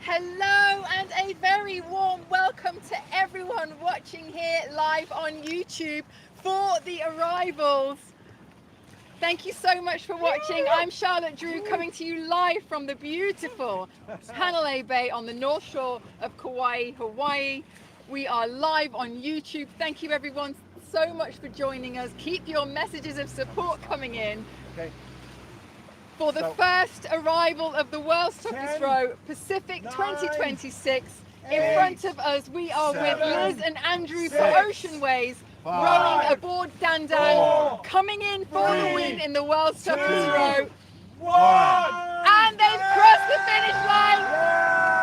Hello and a very warm welcome to everyone watching here live on YouTube for the arrivals. Thank you so much for watching. I'm Charlotte Drew coming to you live from the beautiful Hanalei Bay on the north shore of Kauai, Hawaii. We are live on YouTube. Thank you everyone so much for joining us. Keep your messages of support coming in. Okay. For the first arrival of the World's Toughest Row Pacific 2026. In front of us, we are with Liz and Andrew for Oceanways, rowing aboard Dan Dan, coming in for the win in the World's Toughest Row. And they've crossed the finish line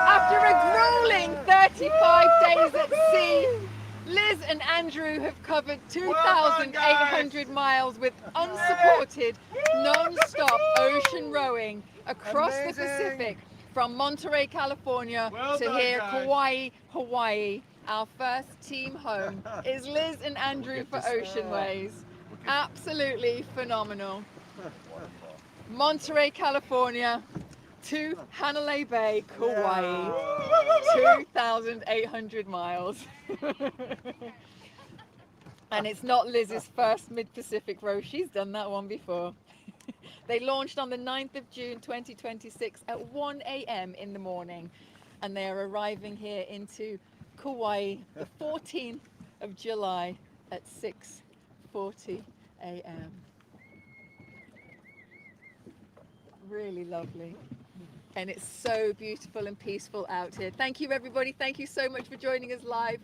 after a grueling 35 days at sea. Liz and Andrew have covered 2,800 miles with unsupported, non-stop ocean rowing across the Pacific from Monterey, California to here, Kauai, Hawaii. Our first team home is Liz and Andrew for Oceanways. Absolutely phenomenal. Monterey, California to Hanalei Bay, Kauai, 2,800 miles. And it's not Liz's first mid-Pacific row, she's done that one before. They launched on the 9th of June 2026 at 1 a.m. in the morning, and they are arriving here into Kauai the 14th of July at 6:40 a.m. Really lovely. And it's so beautiful and peaceful out here. Thank you everybody, thank you so much for joining us live.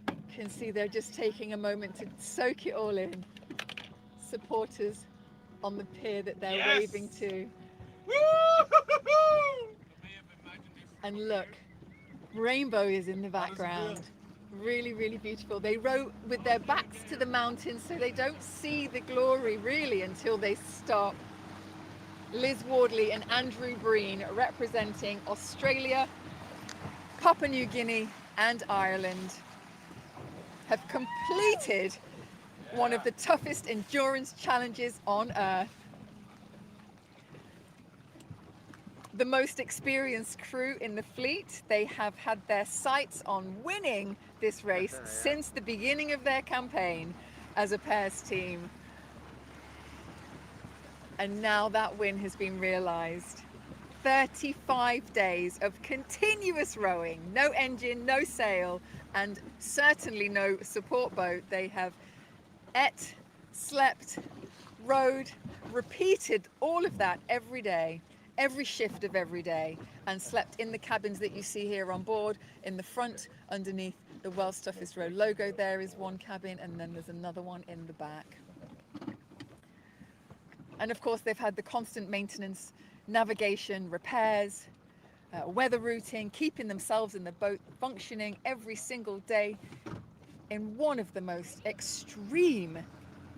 You can see they're just taking a moment to soak it all in. Supporters on the pier that they're waving to. And look, rainbow is in the background. Really, really beautiful. They row with their backs to the mountains so they don't see the glory really until they stop. Liz Wardley and Andrew Breen representing Australia, Papua New Guinea and Ireland have completed one of the toughest endurance challenges on earth. The most experienced crew in the fleet, they have had their sights on winning this race since the beginning of their campaign as a pairs team. And now that win has been realized. 35 days of continuous rowing, no engine, no sail, and certainly no support boat. They have ate, slept, rowed, repeated all of that every day, every shift of every day, and slept in the cabins that you see here on board. In the front, underneath the World's Toughest Row logo, there is one cabin, and then there's another one in the back. And of course, they've had the constant maintenance, navigation, repairs, weather routing, keeping themselves in the boat functioning every single day in one of the most extreme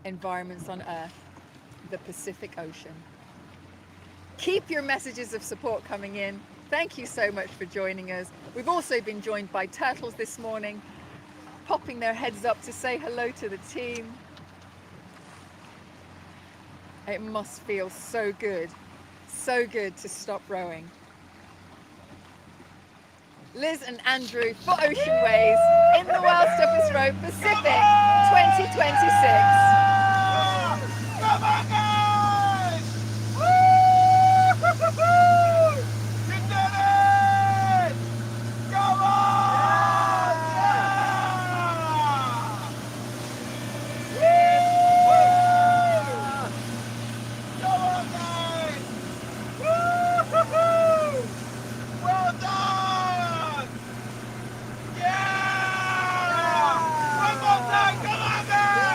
environments on Earth, the Pacific Ocean. Keep your messages of support coming in. Thank you so much for joining us. We've also been joined by turtles this morning, popping their heads up to say hello to the team. It must feel so good to stop rowing. Liz and Andrew for Oceanways in the World's Toughest Row Pacific 2026. Come on, guys! Woo! You did it! Come on! Yeah! Come on, guys! Woo! Well done! Yeah! One more time! Come on, guys!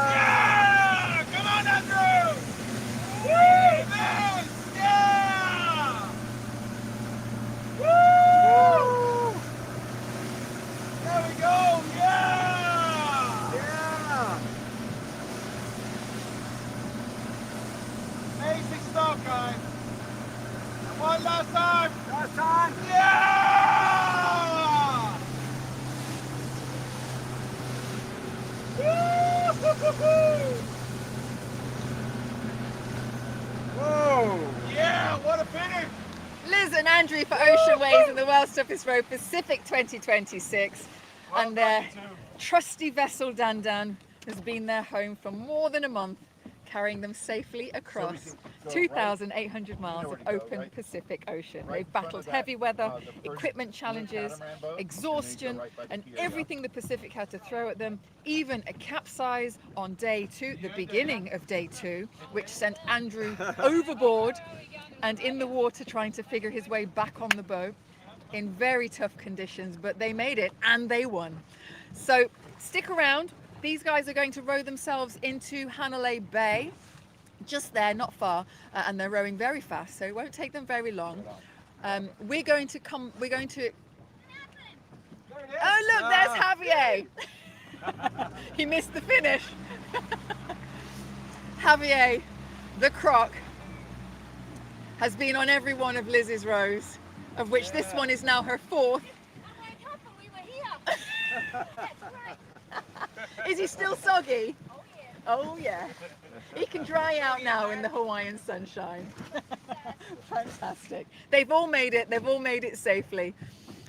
Yeah! Come on, Andrew! Woo! Liz! Yeah! Woo! There we go! Yeah! Yeah! Amazing stuff, guys! And one last time! Last time! Yeah! Woo! Whoa! Yeah, what a finish! Liz and Andrew for Oceanways and the World's Toughest Road Pacific 2026. And their trusty vessel Dan Dan has been their home for more than a month, carrying them safely across 2,800 miles of open Pacific Ocean. They've battled heavy weather, equipment challenges, exhaustion, and everything the Pacific had to throw at them, even a capsize on day 2, the beginning of day 2, which sent Andrew overboard and in the water trying to figure his way back on the boat in very tough conditions, but they made it and they won. So stick around. These guys are going to row themselves into Hanalei Bay, just there, not far, and they're rowing very fast, so it won't take them very long. We're going to... Oh, look, there's Javier. He missed the finish. Javier, the croc, has been on every one of Liz's rows, of which this one is now her 4th. Is he still soggy? Oh yeah. He can dry out now in the Hawaiian sunshine. Fantastic. They've all made it. They've all made it safely.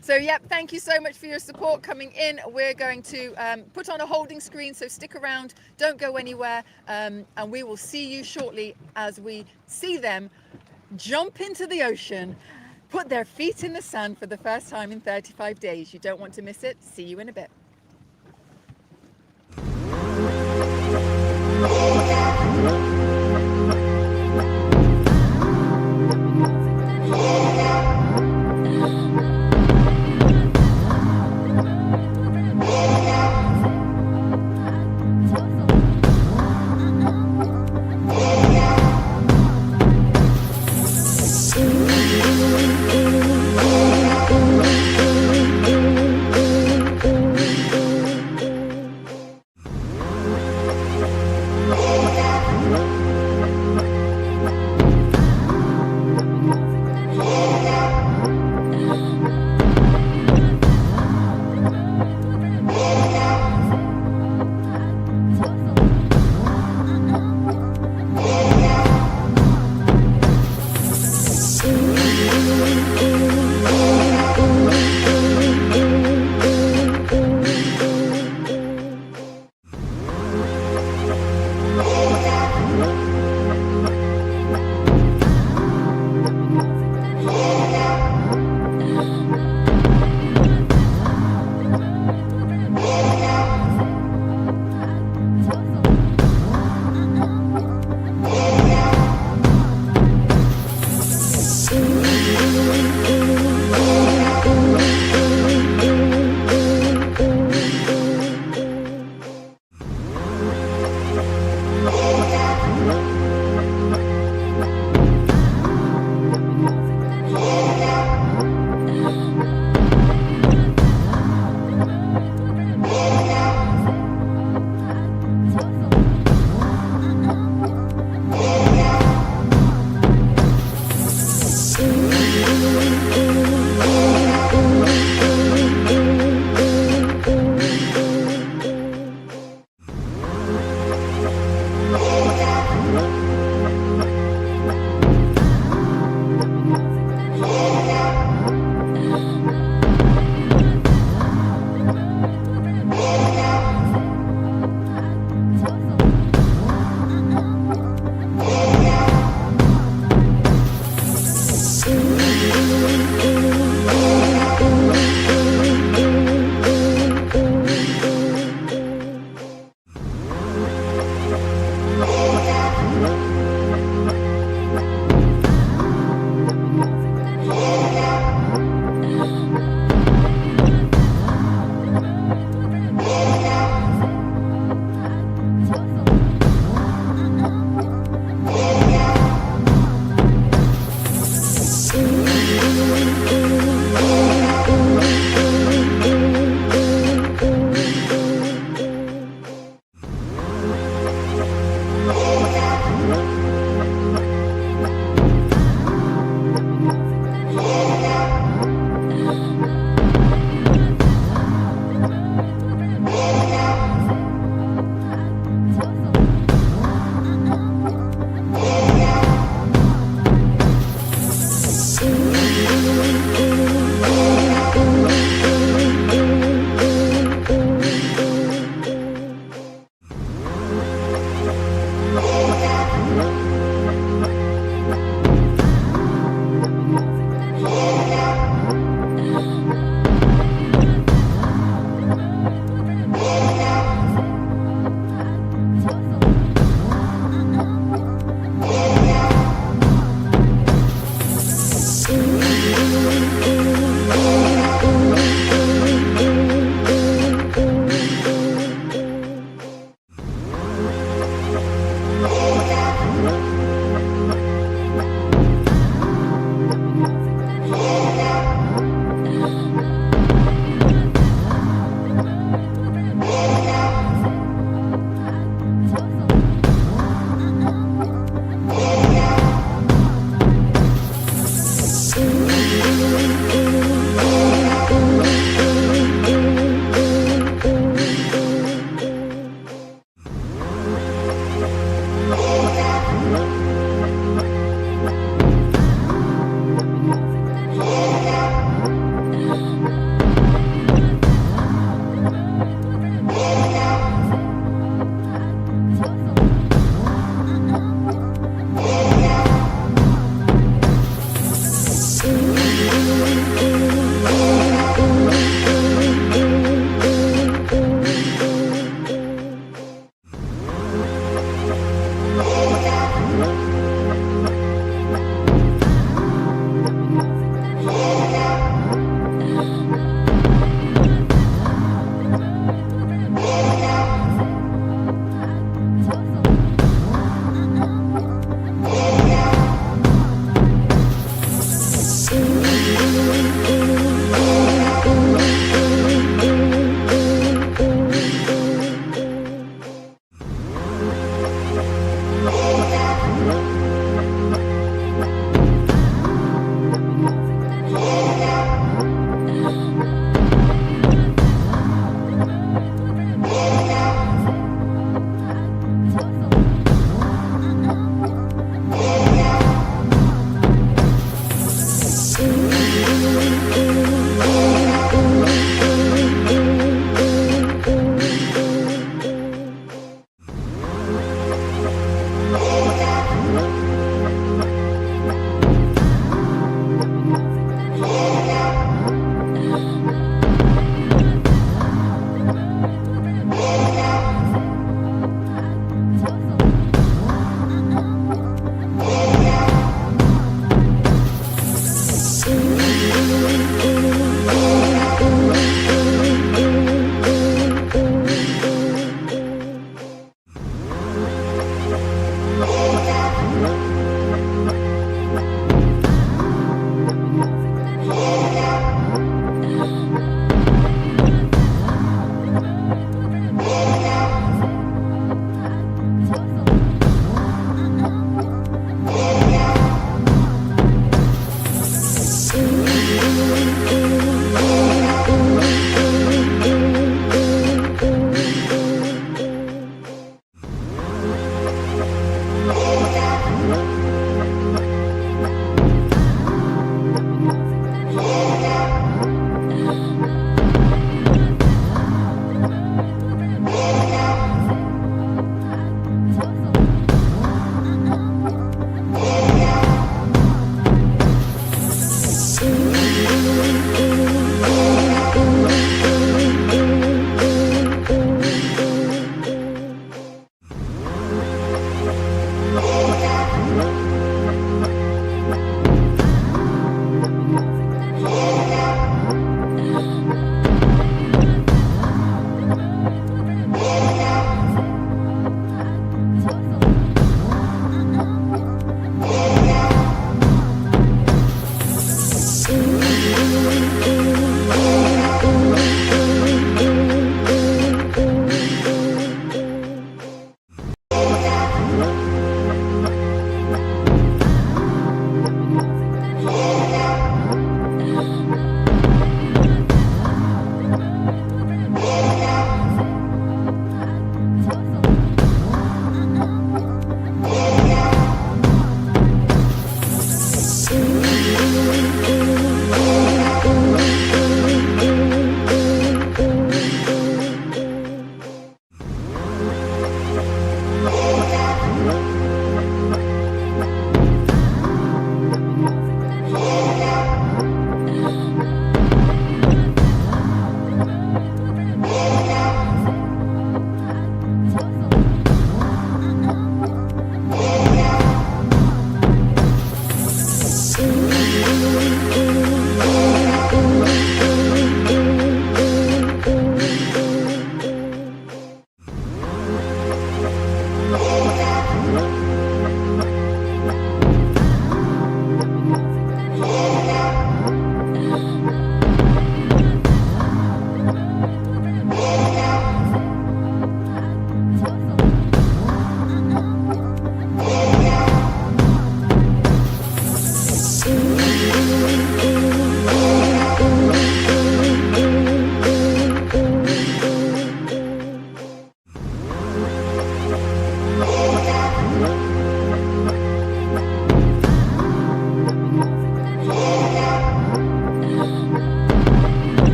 So yep, thank you so much for your support coming in. We're going to put on a holding screen, so stick around, don't go anywhere, and we will see you shortly as we see them jump into the ocean, put their feet in the sand for the first time in 35 days. You don't want to miss it. See you in a bit.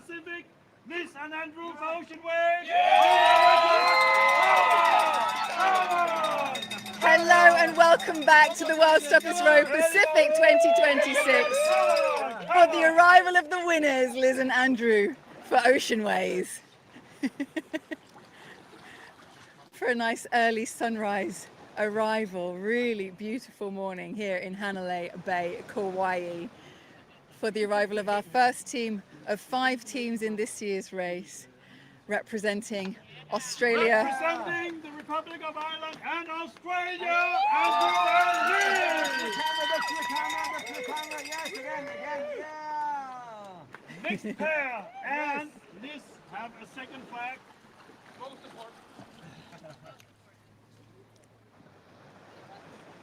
Pacific, Miss and Andrew for Oceanways. Hello and welcome back to the World's Toughest Road Pacific 2026 for the arrival of the winners, Liz and Andrew for Oceanways. For a nice early sunrise arrival, really beautiful morning here in Hanalei Bay, Kauai, for the arrival of our first team of 5 teams in this year's race, representing Australia, representing the Republic of Ireland and Australia, and next pair. And Liz have a second flag.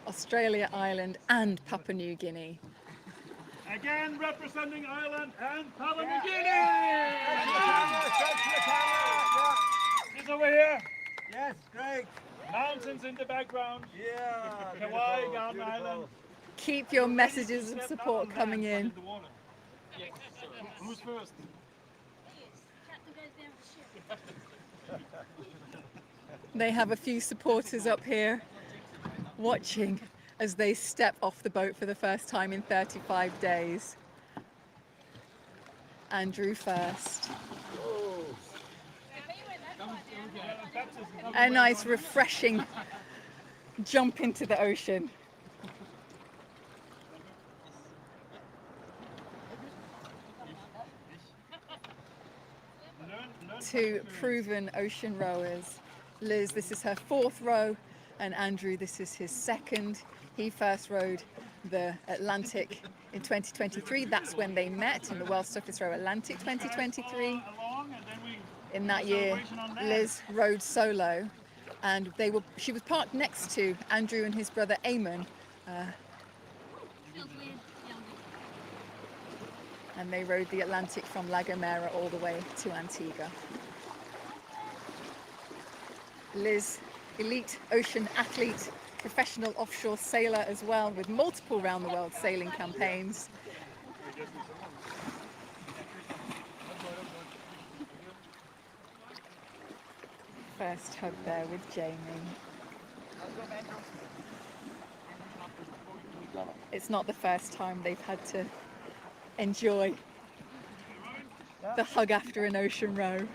Australia, Ireland and Papua New Guinea. Again representing Ireland and Papua New Guinea. Liz over here. Yes, great. Mountains in the background. Yeah. Hawaii, Garden Island. Keep your messages of support coming in. Who's first? They have a few supporters up here watching as they step off the boat for the first time in 35 days. Andrew first. A nice refreshing jump into the ocean. Two proven ocean rowers. Liz, this is her fourth row, and Andrew, this is his second. He first rowed the Atlantic in 2023. That's when they met in the World's Toughest Row Atlantic 2023. In that year, Liz rowed solo, and she was parked next to Andrew and his brother Eamon. And they rowed the Atlantic from La Gomera all the way to Antigua. Liz, elite ocean athlete, professional offshore sailor as well, with multiple round-the-world sailing campaigns. First hug there with Jamie. It's not the first time they've had to enjoy the hug after an ocean row.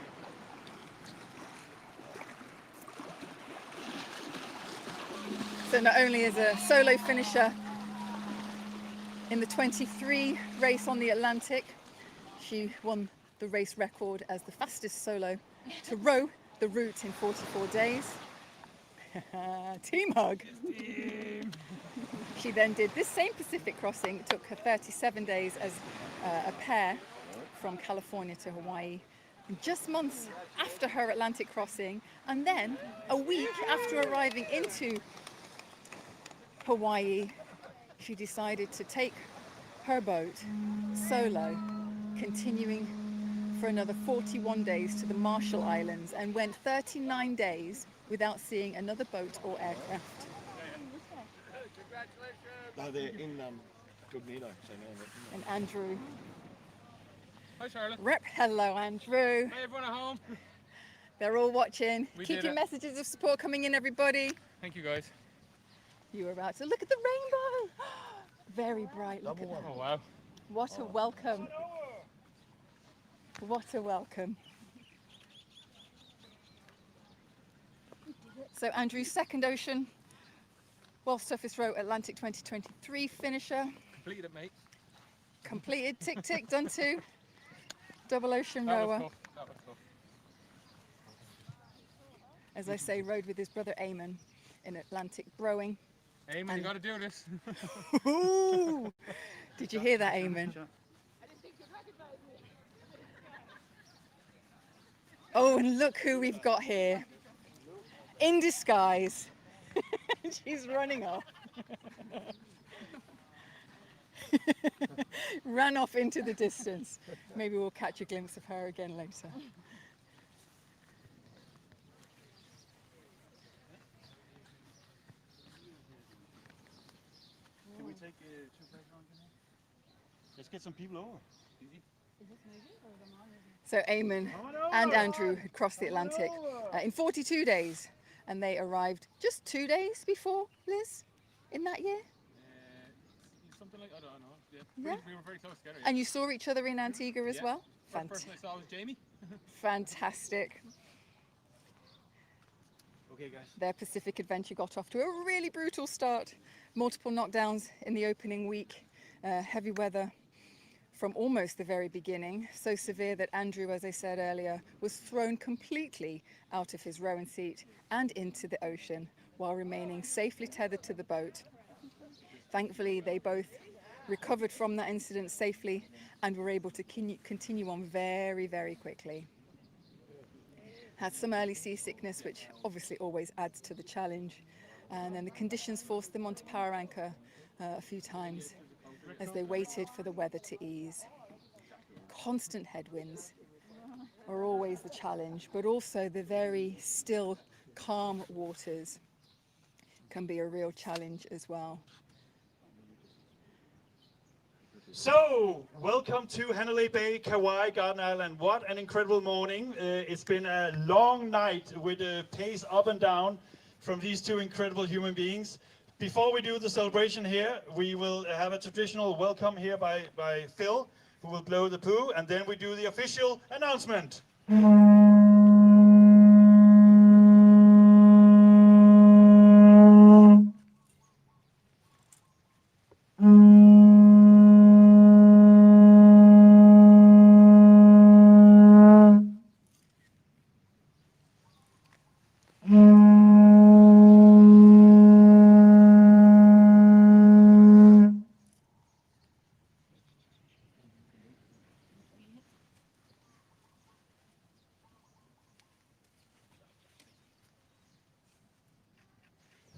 So not only as a solo finisher in the 23 race on the Atlantic, she won the race record as the fastest solo to row the route in 44 days. Team hug. She then did this same Pacific crossing. It took her 37 days as a pair from California to Hawaii, just months after her Atlantic crossing, and then a week after arriving into Hawaii, she decided to take her boat solo, continuing for another 41 days to the Marshall Islands, and went 39 days without seeing another boat or aircraft. No, they're in Cognito. And Andrew. Hi, Charlotte. Rep. Hello, Andrew. Hey, everyone at home. They're all watching. We Keep did your it. messages of support coming in, everybody. Thank you, guys. You were about to look at the rainbow. Very bright. Look at that. Oh, wow. What a welcome. What a welcome. So Andrew's second ocean, World's Toughest Row Atlantic 2023 finisher. Completed it, mate. Completed, tick tick, done two. Double ocean That rower. was tough. That was tough. As I say, rowed with his brother Eamon in Atlantic rowing. Eamon, you got to do this. Ooh. Did you hear that, Eamon? Oh, and look who we've got here. In disguise. She's running off. Ran off into the distance. Maybe we'll catch a glimpse of her again later. Can we take 2 flags on? Let's get some people over. So Eamon and Andrew had crossed the Atlantic in 42 days, and they arrived just 2 days before Liz in that year. Something like, I don't know. Yeah. Yeah. We were very close together. And you saw each other in Antigua as Yeah. well? First person I saw was Jamie. Fantastic. Okay, guys. Their Pacific adventure got off to a really brutal start. Multiple knockdowns in the opening week, heavy weather from almost the very beginning, so severe that Andrew, as I said earlier, was thrown completely out of his rowing seat and into the ocean while remaining safely tethered to the boat. Thankfully, they both recovered from that incident safely, and were able to continue on very, very quickly. Had some early seasickness, which obviously always adds to the challenge, and then the conditions forced them onto power anchor a few times as they waited for the weather to ease. Constant headwinds are always the challenge, but also the very still, calm waters can be a real challenge as well. So, welcome to Hanalei Bay, Kauai, Garden Island. What an incredible morning. It's been a long night with a pace up and down from these two incredible human beings. Before we do the celebration here, we will have a traditional welcome here by Phil, who will blow the poo, and then we do the official announcement.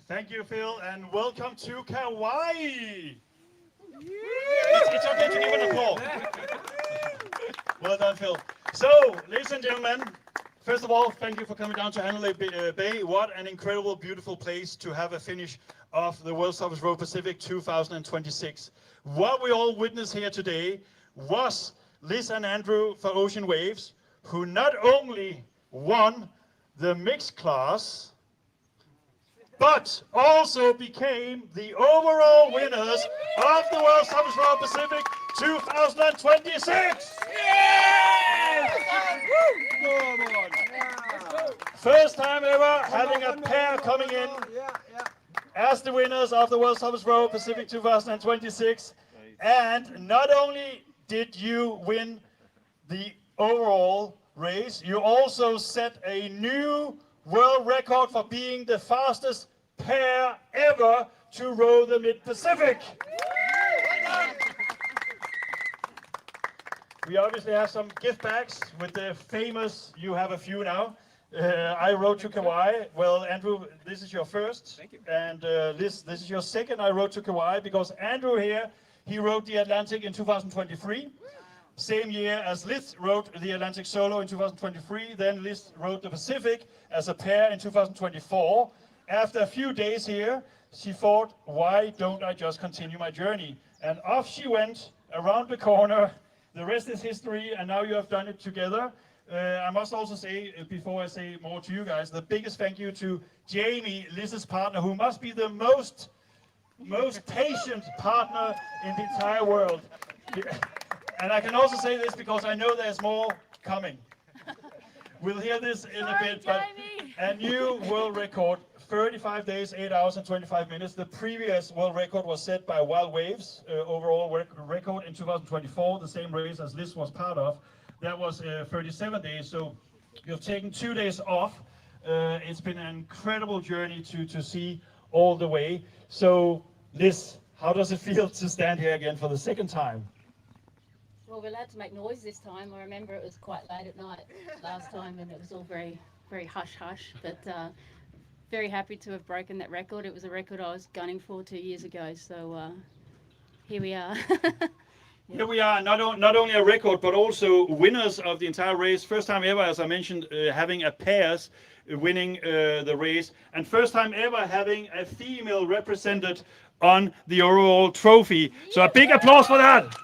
Thank you, Phil, and welcome to Kauai. It's okay to give an applause. Well done, Phil. So, ladies and gentlemen, first of all, thank you for coming down to Hanalei Bay. What an incredible, beautiful place to have a finish of the World's Toughest Row Pacific 2026. What we all witnessed here today was Liz and Andrew for Oceanways, who not only won the mixed class, but also became the overall winners of the World's Toughest Row Pacific 2026. First time ever having a pair coming in as the winners of the World's Toughest Row Pacific 2026. And not only did you win the overall race, you also set a new world record for being the fastest pair ever to row the Mid-Pacific. We obviously have some gift bags with the famous, you have a few now. I rowed to Kauai. Well, Andrew, this is your first. Thank you. And this is your second I rowed to Kauai, because Andrew here, he rowed the Atlantic in 2023. Same year as Liz rowed the Atlantic solo in 2023. Then Liz rowed the Pacific as a pair in 2024. After a few days here, she thought, why don't I just continue my journey? And off she went around the corner. The rest is history, and now you have done it together. I must also say, before I say more to you guys, the biggest thank you to Jamie, Liz's partner, who must be the most patient partner in the entire world. And I can also say this because I know there's more coming. We'll hear this in a bit, but a new world record, 35 days, 8 hours and 25 minutes. The previous world record was set by Wild Waves, overall record in 2024, the same race as Liz was part of. That was 37 days, so you've taken 2 days off. It's been an incredible journey to see all the way. So Liz, how does it feel to stand here again for the second time? Well, we're allowed to make noise this time. I remember it was quite late at night last time and it was all very, very hush-hush. But very happy to have broken that record. It was a record I was gunning for 2 years ago. So here we are. Here we are, not only a record, but also winners of the entire race. First time ever, as I mentioned, having a pairs winning the race. And first time ever having a female represented on the overall trophy. So a big applause for that.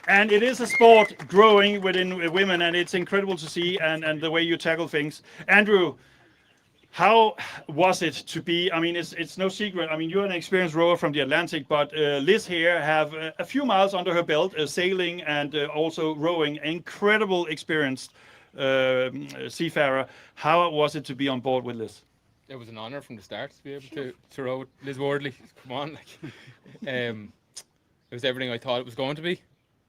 And it is a sport growing within women, and it's incredible to see, and the way you tackle things. Andrew, how was it to be, I mean, it's no secret, I mean, you're an experienced rower from the Atlantic, but Liz here have a few miles under her belt, sailing and also rowing, incredible experienced seafarer. How was it to be on board with Liz? It was an honour from the start to be able to row with Liz Wardley. Come on, like, it was everything I thought it was going to be.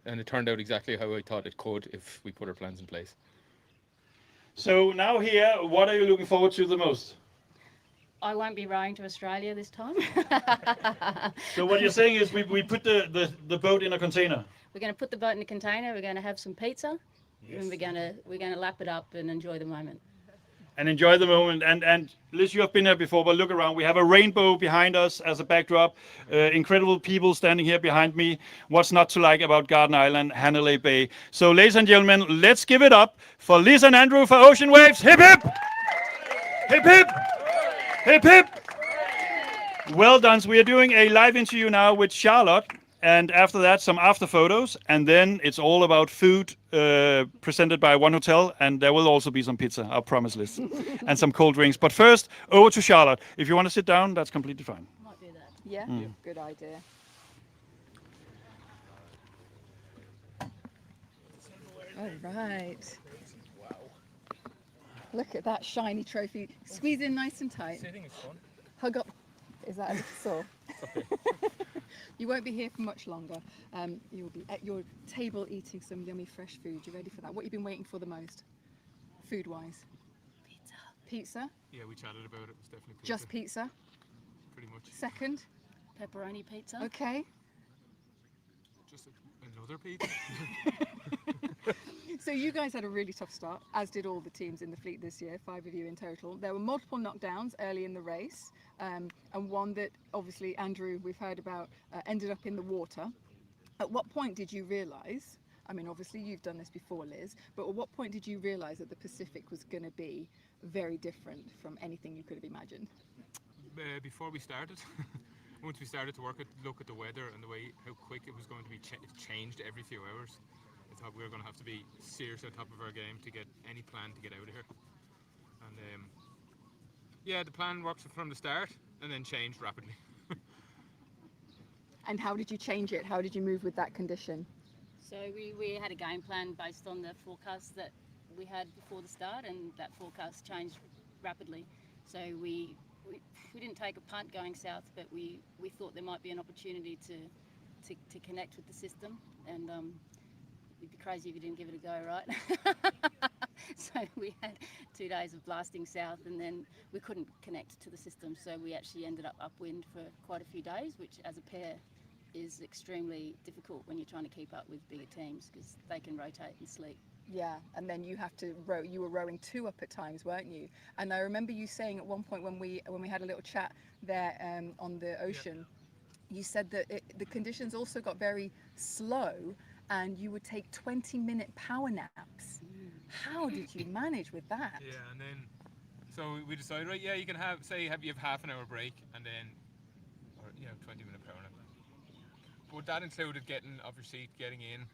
And it turned out exactly how I thought it could if we put our plans in place. So now here, what are you looking forward to the most? I won't be rowing to Australia this time. So what you're saying is we put the boat in a container. We're going to put the boat in a container. We're going to have some pizza, and we're going to lap it up and enjoy the moment. And enjoy the moment. And Liz, you have been here before, but look around. We have a rainbow behind us as a backdrop. Incredible people standing here behind me. What's not to like about Garden Island, Hanalei Bay? So, ladies and gentlemen, let's give it up for Liz and Andrew for Oceanways. Hip hip! Hip hip! Hip hip! Well done. So we are doing a live interview now with Charlotte. And after that, some after photos, and then it's all about food presented by One Hotel, and there will also be some pizza, I promise, Liz, and some cold drinks. But first, over to Charlotte. If you want to sit down, that's completely fine. Might do that. Yeah, good idea. All right. Wow. Look at that shiny trophy. Squeeze in nice and tight. Sitting is fun. Hug up. Is that a little sore? You won't be here for much longer. You'll be at your table eating some yummy fresh food. You ready for that? What have you been waiting for the most, food-wise? Pizza. Pizza? Yeah, we chatted about it. It was definitely pizza. Just pizza? Pretty much. Second? Pepperoni pizza. Okay. Just another pizza. So you guys had a really tough start, as did all the teams in the fleet this year, 5 of you in total. There were multiple knockdowns early in the race, and one that obviously, Andrew, we've heard about, ended up in the water. At what point did you realise, I mean, obviously you've done this before, Liz, but at what point did you realise that the Pacific was going to be very different from anything you could have imagined? Before we started, once we started to look at the weather and the way how quick it was going to be changed every few hours, I thought we were going to have to be seriously on top of our game to get any plan to get out of here. And yeah, the plan worked from the start and then changed rapidly. And how did you change it? How did you move with that condition? So we had a game plan based on the forecast that we had before the start, and that forecast changed rapidly. So we didn't take a punt going south, but we thought there might be an opportunity to connect with the system, and it'd be crazy if you didn't give it a go, right? So we had 2 days of blasting south, and then we couldn't connect to the system, so we actually ended up upwind for quite a few days, which as a pair is extremely difficult when you're trying to keep up with bigger teams, because they can rotate and sleep. Yeah, and then you have to row. You were rowing 2 up at times, weren't you? And I remember you saying at one point when we had a little chat there on the ocean, you said that the conditions also got very slow, and you would take 20-minute power naps. How did you manage with that? Yeah, and then so we decided, right? Yeah, you can have you have half an hour break, and then 20-minute power nap. But that included getting off your seat, getting in.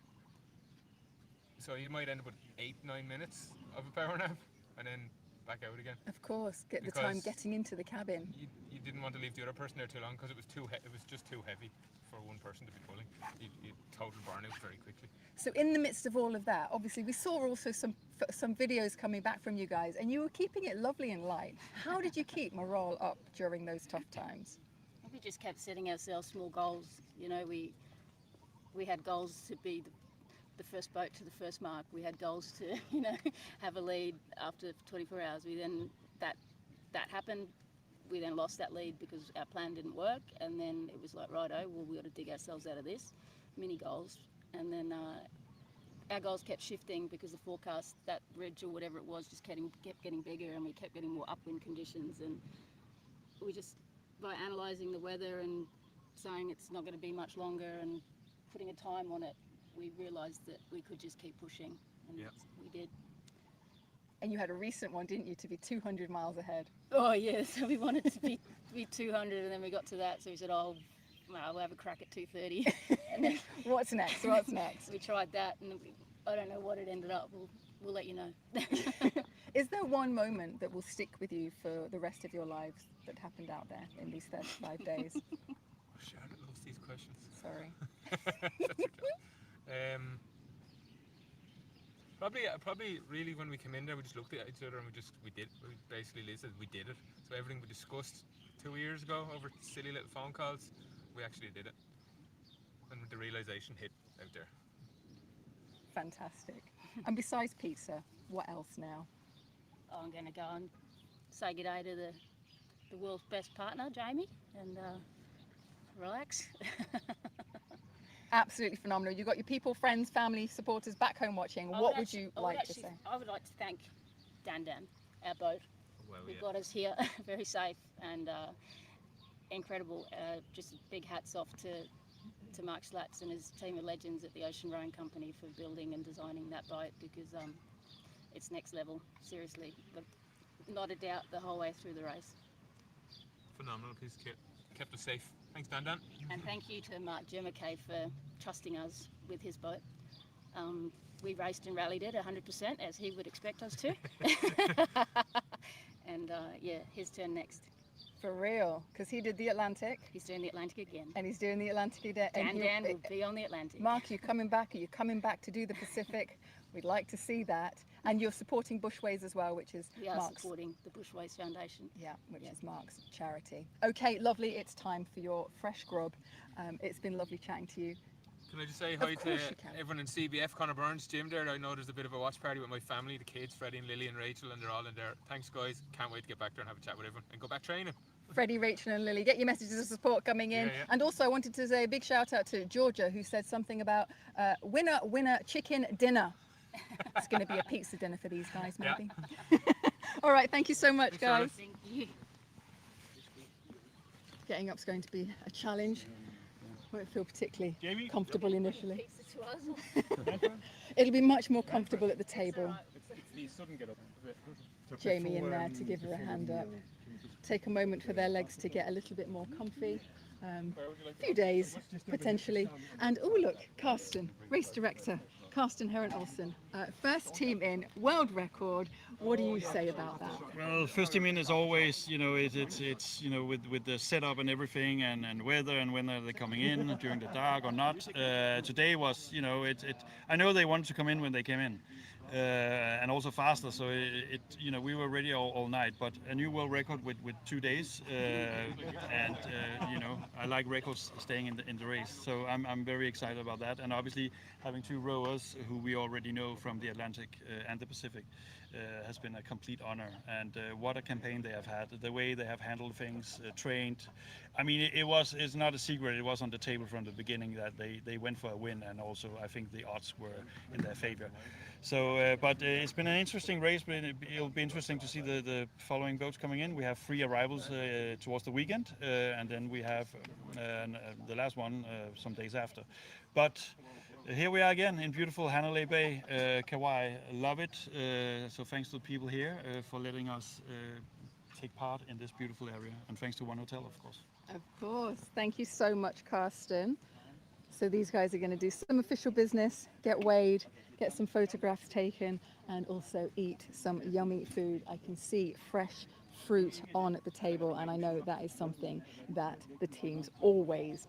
So you might end up with 8-9 minutes of a power nap, and then back out again. Of course, get the time getting into the cabin. You didn't want to leave the other person there too long because it was just too heavy for one person to be pulling. You total burnout very quickly. So in the midst of all of that, obviously we saw also some videos coming back from you guys, and you were keeping it lovely and light. How did you keep morale up during those tough times? We just kept setting ourselves small goals. You know, we had goals to be the first boat to the first mark. We had goals to, have a lead after 24 hours. That happened. We then lost that lead because our plan didn't work, and then it was like, righto, well, we got to dig ourselves out of this. Mini goals, and then our goals kept shifting because the forecast, that ridge or whatever it was, just kept getting bigger, and we kept getting more upwind conditions, and we just, by analysing the weather and saying it's not going to be much longer and putting a time on it, we realised that we could just keep pushing, and we did. And you had a recent one, didn't you, to be 200 miles ahead? Oh yeah, so we wanted to be 200, and then we got to that, so we said, oh, well, we'll have a crack at 230. And then What's next? What's next? we tried that, and I don't know what it ended up. We'll let you know. Is there one moment that will stick with you for the rest of your lives that happened out there in these 35 days? Oh, Charlotte loves these questions. Sorry. Probably really when we came in there, we just looked at each other and we basically listed, we did it. So everything we discussed 2 years ago over silly little phone calls, we actually did it. And the realisation hit out there. Fantastic. And besides pizza, what else now? I'm going to go and say good day to the world's best partner, Jamie, and relax. Absolutely phenomenal. You've got your people, friends, family, supporters back home watching. What would you like to say? I would like to thank Dan, our boat, who got us here very safe and incredible. Just big hats off to Mark Slatz and his team of legends at the Ocean Rowing Company for building and designing that boat, because it's next level, seriously. But not a doubt the whole way through the race. Phenomenal piece of kit. Kept us safe. Thanks, Dan. And thank you to Mark Jermacay for trusting us with his boat. We raced and rallied it 100%, as he would expect us to. And yeah, his turn next. For real, because he did the Atlantic. He's doing the Atlantic again. And he's doing the Atlantic again. Dan will be on the Atlantic. Mark, you coming back? Are you coming back to do the Pacific? We'd like to see that. And you're supporting Bushways as well, which is we are Mark's. Supporting the Bushways Foundation. Yeah, which is Mark's charity. Okay, lovely. It's time for your fresh grub. It's been lovely chatting to you. Can I just say hi to course you can. everyone in CBF, Conor Burns, Jim there. I know there's a bit of a watch party with my family, the kids, Freddie and Lily and Rachel, and they're all in there. Thanks, guys. Can't wait to get back there and have a chat with everyone and go back training. Freddie, Rachel and Lily, get your messages of support coming in. Yeah. And also I wanted to say a big shout out to Georgia, who said something about winner chicken dinner. It's going to be a pizza dinner for these guys, maybe. Yeah. All right, thank you so much, Thanks, Charlotte. guys. Thank you. Getting up's going to be a challenge. Won't feel particularly comfortable initially. Pizza to us. It'll be much more comfortable at the table. Jamie in there to give her a hand up. Take a moment for their legs to get a little bit more comfy. Few days, potentially. And oh look, Karsten, race director, Karsten Heron-Olsen. First team in, world record. What do you say about that? Well, first team in is always, you know, it's you know, with the setup and everything, and weather and when they're coming in during the dark or not. Today was, you know, I know they wanted to come in when they came in, and also faster. So you know, we were ready all night. But a new world record with 2 days, and you know, I like records staying in the race. So I'm very excited about that. And obviously having two rowers who we already know from the Atlantic and the Pacific. Has been a complete honor, and what a campaign they have had, the way they have handled things, trained. I mean, it's not a secret, it was on the table from the beginning that they went for a win, and also I think the odds were in their favor. So, but it's been an interesting race, but it'll be interesting to see the following boats coming in. We have 3 arrivals towards the weekend, and then we have the last one some days after. But here we are again in beautiful Hanalei Bay, Kauai. Love it. So thanks to the people here for letting us take part in this beautiful area, and thanks to One Hotel, of course. Of course. Thank you so much, Karsten. So these guys are going to do some official business, get weighed, get some photographs taken, and also eat some yummy food. I can see fresh fruit on the table, and I know that is something that the teams always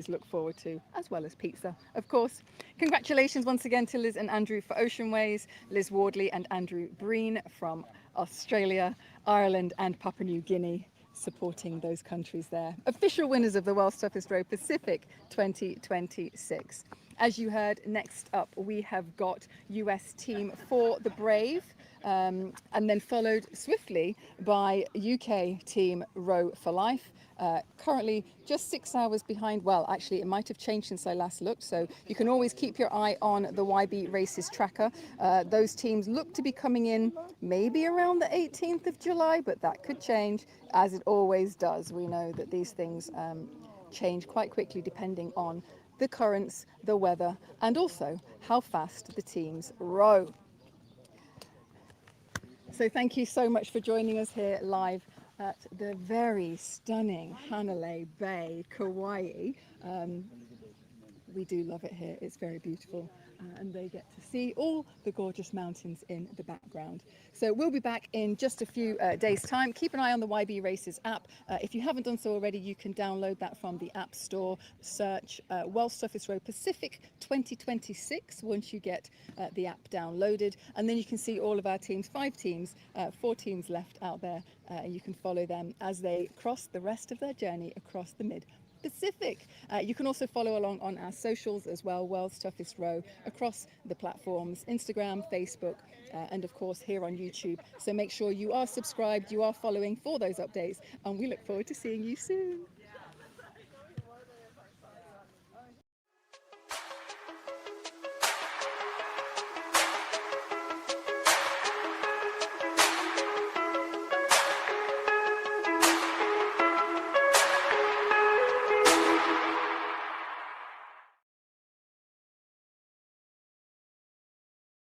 look forward to, as well as pizza, of course. Congratulations once again to Liz and Andrew for Oceanways, Liz Wardley and Andrew Breen from Australia, Ireland and Papua New Guinea, supporting those countries there. Official winners of the World's Toughest Row Pacific 2026. As you heard, next up we have got US team for the Brave, and then followed swiftly by UK team Row for Life. Currently just 6 hours behind. Well, actually it might have changed since I last looked, so you can always keep your eye on the YB Races tracker. Those teams look to be coming in maybe around the 18th of July, but that could change, as it always does. We know that these things change quite quickly depending on the currents, the weather, and also how fast the teams row. So thank you so much for joining us here live at the very stunning Hanalei Bay, Kauai. We do love it here, it's very beautiful. And they get to see all the gorgeous mountains in the background. So we'll be back in just a few days' time. Keep an eye on the YB Races app. If you haven't done so already, you can download that from the App Store. Search World's Toughest Row Pacific 2026 once you get the app downloaded. And then you can see all of our teams, 5 teams, 4 teams left out there. You can follow them as they cross the rest of their journey across the Mid-Pacific. You can also follow along on our socials as well, World's Toughest Row, across the platforms, Instagram, Facebook, and of course here on YouTube. So make sure you are subscribed, you are following for those updates, and we look forward to seeing you soon.